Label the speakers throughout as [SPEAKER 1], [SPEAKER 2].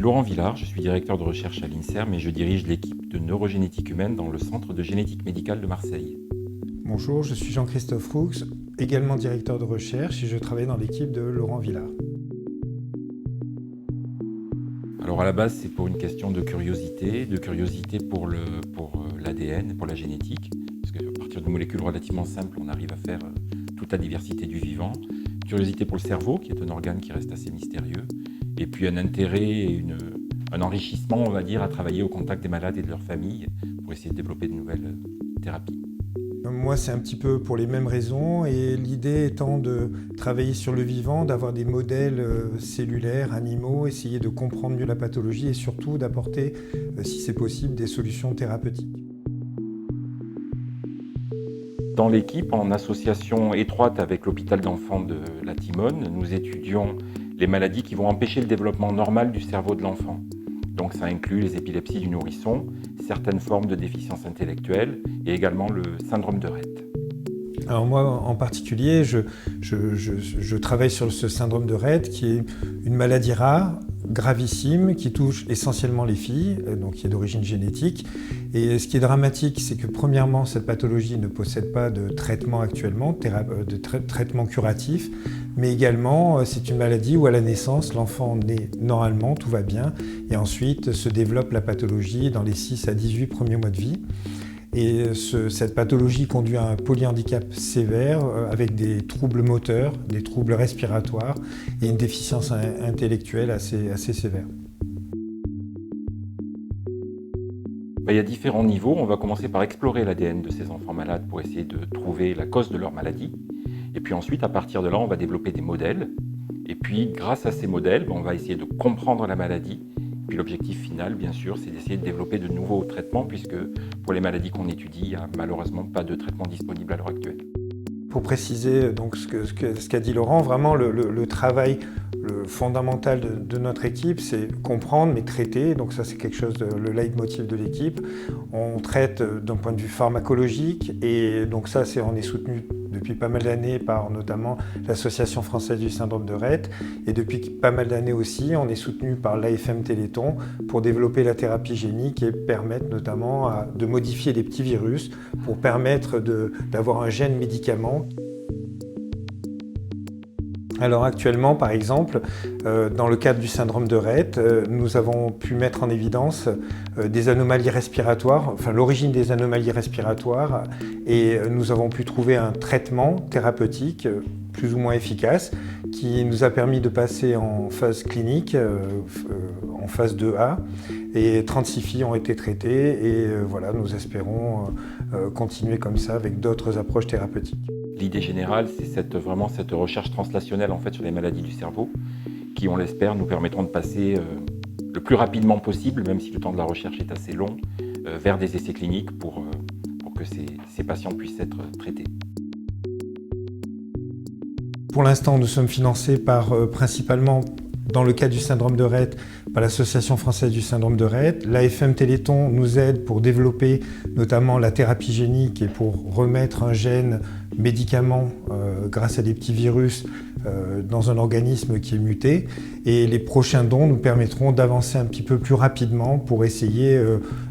[SPEAKER 1] Laurent Villard, je suis directeur de recherche à l'INSERM et je dirige l'équipe de neurogénétique humaine dans le Centre de génétique médicale de Marseille.
[SPEAKER 2] Bonjour, je suis Jean-Christophe Roux, également directeur de recherche et je travaille dans l'équipe de Laurent Villard.
[SPEAKER 1] Alors à la base, c'est pour une question de curiosité pour l'ADN, pour la génétique, parce qu'à partir de molécules relativement simples, on arrive à faire toute la diversité du vivant. Curiosité pour le cerveau, qui est un organe qui reste assez mystérieux, et puis un intérêt et un enrichissement, on va dire, à travailler au contact des malades et de leurs familles pour essayer de développer de nouvelles thérapies.
[SPEAKER 2] Moi, c'est un petit peu pour les mêmes raisons et l'idée étant de travailler sur le vivant, d'avoir des modèles cellulaires, animaux, essayer de comprendre mieux la pathologie et surtout d'apporter, si c'est possible, des solutions thérapeutiques.
[SPEAKER 1] Dans l'équipe, en association étroite avec l'hôpital d'enfants de la Timone, nous étudions les maladies qui vont empêcher le développement normal du cerveau de l'enfant. Donc ça inclut les épilepsies du nourrisson, certaines formes de déficience intellectuelle et également le syndrome de Rett.
[SPEAKER 2] Alors moi en particulier, je travaille sur ce syndrome de Rett qui est une maladie rare, gravissime, qui touche essentiellement les filles, donc qui est d'origine génétique. Et ce qui est dramatique, c'est que premièrement, cette pathologie ne possède pas de traitement actuellement, de traitement curatif, mais également c'est une maladie où à la naissance, l'enfant naît normalement, tout va bien, et ensuite se développe la pathologie dans les 6 à 18 premiers mois de vie. Et cette pathologie conduit à un polyhandicap sévère avec des troubles moteurs, des troubles respiratoires et une déficience intellectuelle assez sévère.
[SPEAKER 1] Il y a différents niveaux. On va commencer par explorer l'ADN de ces enfants malades pour essayer de trouver la cause de leur maladie. Et puis ensuite, à partir de là, on va développer des modèles. Et puis, grâce à ces modèles, on va essayer de comprendre la maladie. Puis l'objectif final, bien sûr, c'est d'essayer de développer de nouveaux traitements, puisque pour les maladies qu'on étudie, il n'y a malheureusement pas de traitement disponible à l'heure actuelle.
[SPEAKER 2] Pour préciser donc ce qu'a dit Laurent, vraiment le travail fondamental de notre équipe, c'est comprendre mais traiter. Donc ça, c'est quelque chose le leitmotiv de l'équipe. On traite d'un point de vue pharmacologique et donc ça, on est soutenu depuis pas mal d'années par notamment l'Association française du syndrome de Rett. Et depuis pas mal d'années aussi, on est soutenu par l'AFM Téléthon pour développer la thérapie génique et permettre notamment de modifier les petits virus pour permettre d'avoir un gène médicament. Alors actuellement, par exemple, dans le cadre du syndrome de Rett, nous avons pu mettre en évidence des anomalies respiratoires, enfin l'origine des anomalies respiratoires, et nous avons pu trouver un traitement thérapeutique plus ou moins efficace qui nous a permis de passer en phase clinique, en phase 2A, et 36 filles ont été traitées et voilà, nous espérons continuer comme ça avec d'autres approches thérapeutiques.
[SPEAKER 1] L'idée générale, c'est vraiment cette recherche translationnelle en fait, sur les maladies du cerveau qui, on l'espère, nous permettront de passer le plus rapidement possible, même si le temps de la recherche est assez long, vers des essais cliniques pour que ces patients puissent être traités.
[SPEAKER 2] Pour l'instant, nous sommes financés principalement, dans le cas du syndrome de Rett, par l'Association française du syndrome de Rett. L'AFM Téléthon nous aide pour développer notamment la thérapie génique et pour remettre un gène médicament grâce à des petits virus dans un organisme qui est muté. Et les prochains dons nous permettront d'avancer un petit peu plus rapidement pour essayer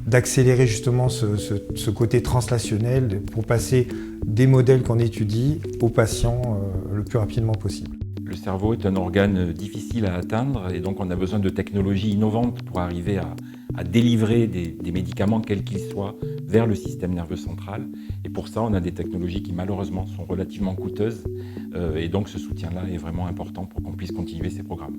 [SPEAKER 2] d'accélérer justement ce côté translationnel pour passer des modèles qu'on étudie aux patients le plus rapidement possible.
[SPEAKER 1] Le cerveau est un organe difficile à atteindre et donc on a besoin de technologies innovantes pour arriver à délivrer des médicaments, quels qu'ils soient, vers le système nerveux central. Et pour ça, on a des technologies qui malheureusement sont relativement coûteuses et donc ce soutien-là est vraiment important pour qu'on puisse continuer ces programmes.